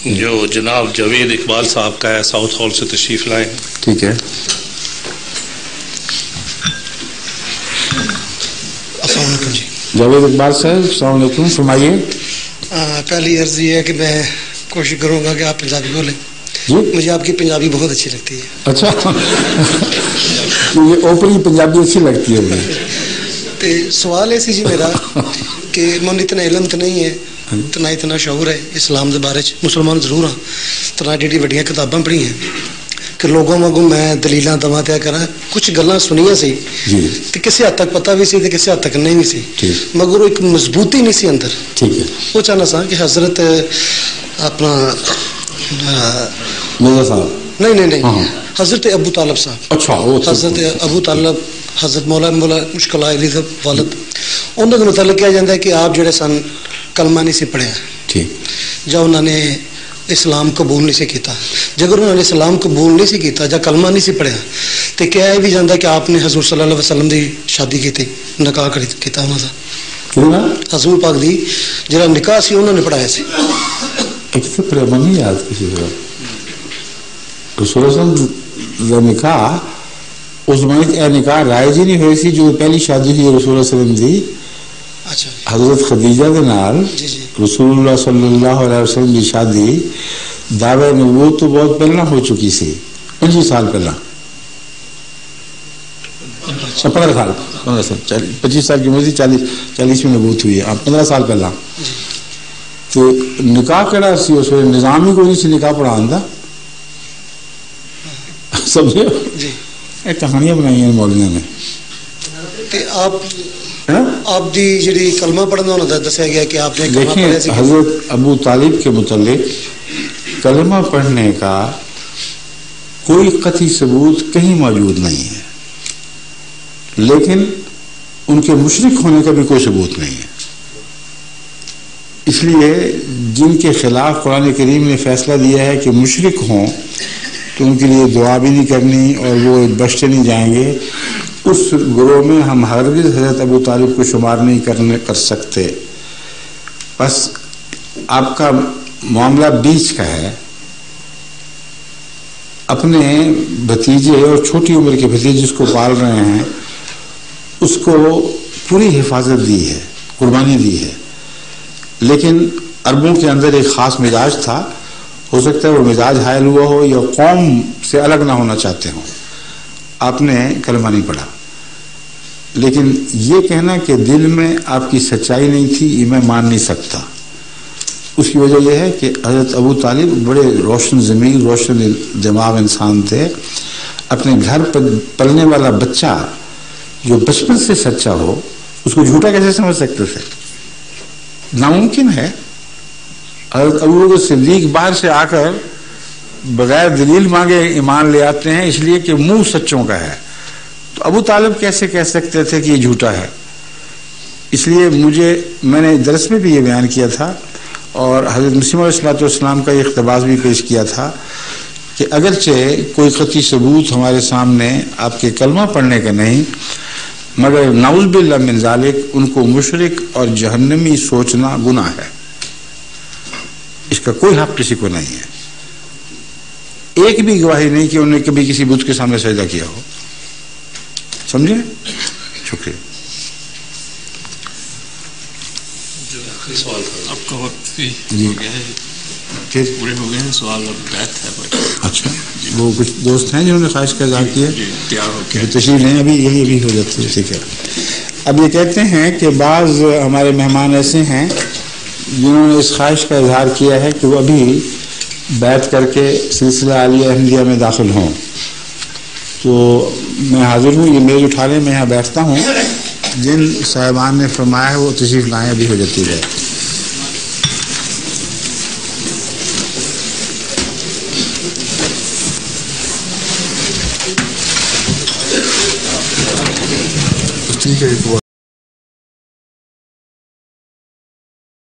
جو جناب جاوید اقبال صاحب کا ہے ساؤتھ ہال سے تشریف لائیں. ٹھیک ہے. السلام علیکم جی. جاوید اقبال صاحب السلام علیکم، فرمائیے. پہلی عرض یہ ہے کہ میں کوشش کروں گا کہ آپ پنجابی بولیں. جی مجھے آپ کی پنجابی بہت اچھی لگتی ہے. اچھا مجھے اوپری پنجابی اچھی لگتی ہے مجھے. تو سوال ہے سی جی میرا کہ من اتنا علم تو نہیں ہے تو نہ اتنا شعور ہے اسلام کے بارے مسلمان ضرور ہاں تو نہ جی وڈیاں کتاباں پڑھی ہیں کہ لوگوں واگوں میں دلیلاں دواں پیا کراں. کچھ گلاں سنیاں سی تو کسی حد تک پتہ بھی سی تو کسی حد تک نہیں بھی سی مگر وہ ایک مضبوطی نہیں سی اندر. ٹھیک ہے. وہ چاہنا سا کہ حضرت اپنا مرزا صاحب نہیں حضرت ابو طالب صاحب. اچھا حضرت ابو طالب حضرت مولا مشکل علی صاحب والد انہوں کے متعلق کیا جاتا ہے کہ آپ جڑے سن کلمہ نہیں سی پڑھیا. ٹھیک. جب انہوں نے اسلام قبول نہیں سی کیتا جب انہوں نے اسلام قبول نہیں سی کیتا یا کلمہ نہیں سی پڑھیا تو کیا یہ بھی جانتا ہے کہ آپ نے حضور صلی اللہ علیہ وسلم دی شادی کی تھی نکاح کیتا انہوں کا حضور پاک دی جڑا نکاح سی انہوں نے پڑھایا سی. ایک تو پرمانی یاد کسی طرح رسول اللہ نکاح اس زمانے اے نکاح رائج ہی نہیں ہوئی سی. جو پہلی شادی ہوئی رسول اللہ علیہ وسلم دی حضرت خدیجہ کے نال رسول اللہ صلی اللہ علیہ وسلم کی شادی دعوی نبوت تو بہت پہلا ہو چکی سی 25 سال پہلا 15 سال 25 سال کی عمر تھی 40 میں نبوت ہوئی ہے 15 سال پہلا. تو نکاح کہڑا سی اس وقت نظام ہی کوئی نہیں سی نکاح پڑھان دا. سمجھے یہ کہانیاں بنائی ہیں مولویوں نے. آپ دی جڑی کلمہ پڑھنا ہونا دسیا گیا کہ آپ نے دیکھیں حضرت ابو طالب کے متعلق کلمہ پڑھنے کا کوئی قطعی ثبوت کہیں موجود نہیں ہے لیکن ان کے مشرک ہونے کا بھی کوئی ثبوت نہیں ہے. اس لیے جن کے خلاف قرآن کریم نے فیصلہ دیا ہے کہ مشرک ہوں تو ان کے لیے دعا بھی نہیں کرنی اور وہ بخشے نہیں جائیں گے. اس گروہ میں ہم ہرگز حضرت ابو طالب کو شمار نہیں کر سکتے. بس آپ کا معاملہ بیچ کا ہے. اپنے بھتیجے اور چھوٹی عمر کے بھتیجے جس کو پال رہے ہیں اس کو پوری حفاظت دی ہے قربانی دی ہے لیکن عربوں کے اندر ایک خاص مزاج تھا. ہو سکتا ہے وہ مزاج حائل ہوا ہو یا قوم سے الگ نہ ہونا چاہتے ہوں. آپ نے کلمہ نہیں پڑھا لیکن یہ کہنا کہ دل میں آپ کی سچائی نہیں تھی یہ میں مان نہیں سکتا. اس کی وجہ یہ ہے کہ حضرت ابو طالب بڑے روشن ضمیر روشن دماغ انسان تھے. اپنے گھر پر پلنے والا بچہ جو بچپن سے سچا ہو اس کو جھوٹا کیسے سمجھ سکتے تھے؟ ناممکن ہے. حضرت ابو صدیق باہر سے آ کر بغیر دلیل مانگے ایمان لے آتے ہیں اس لیے کہ منہ سچوں کا ہے. تو ابو طالب کیسے کہہ سکتے تھے کہ یہ جھوٹا ہے؟ اس لیے میں نے درس میں بھی یہ بیان کیا تھا اور حضرت مسیح علیہ السلام کا یہ اقتباس بھی پیش کیا تھا کہ اگرچہ کوئی قطعی ثبوت ہمارے سامنے آپ کے کلمہ پڑھنے کا نہیں مگر نعوذ باللہ من ذالک ان کو مشرک اور جہنمی سوچنا گناہ ہے. اس کا کوئی حق کسی کو نہیں ہے. ایک بھی گواہی نہیں کہ انہوں نے کبھی کسی بت کے سامنے سجدہ کیا ہو. سمجھے؟ شکریہ. آپ کا وقت بھی ہو گیا ہے پورے ہو گئے ہیں. سوال اب بیت ہے. اچھا وہ کچھ دوست ہیں جنہوں نے خواہش کا اظہار کیا تیار ہو کے تشریف لیں ابھی ہو جاتی ہے. ٹھیک ہے. اب یہ کہتے ہیں کہ بعض ہمارے مہمان ایسے ہیں جنہوں نے اس خواہش کا اظہار کیا ہے کہ وہ ابھی بیعت کر کے سلسلہ عالیہ احمدیہ میں داخل ہوں. تو میں حاضر ہوں یہ میز اٹھا لیں میں یہاں بیٹھتا ہوں. جن صاحبان نے فرمایا ہے وہ تشریف لائیں ابھی ہو جاتی ہے. ٹھیک ہے.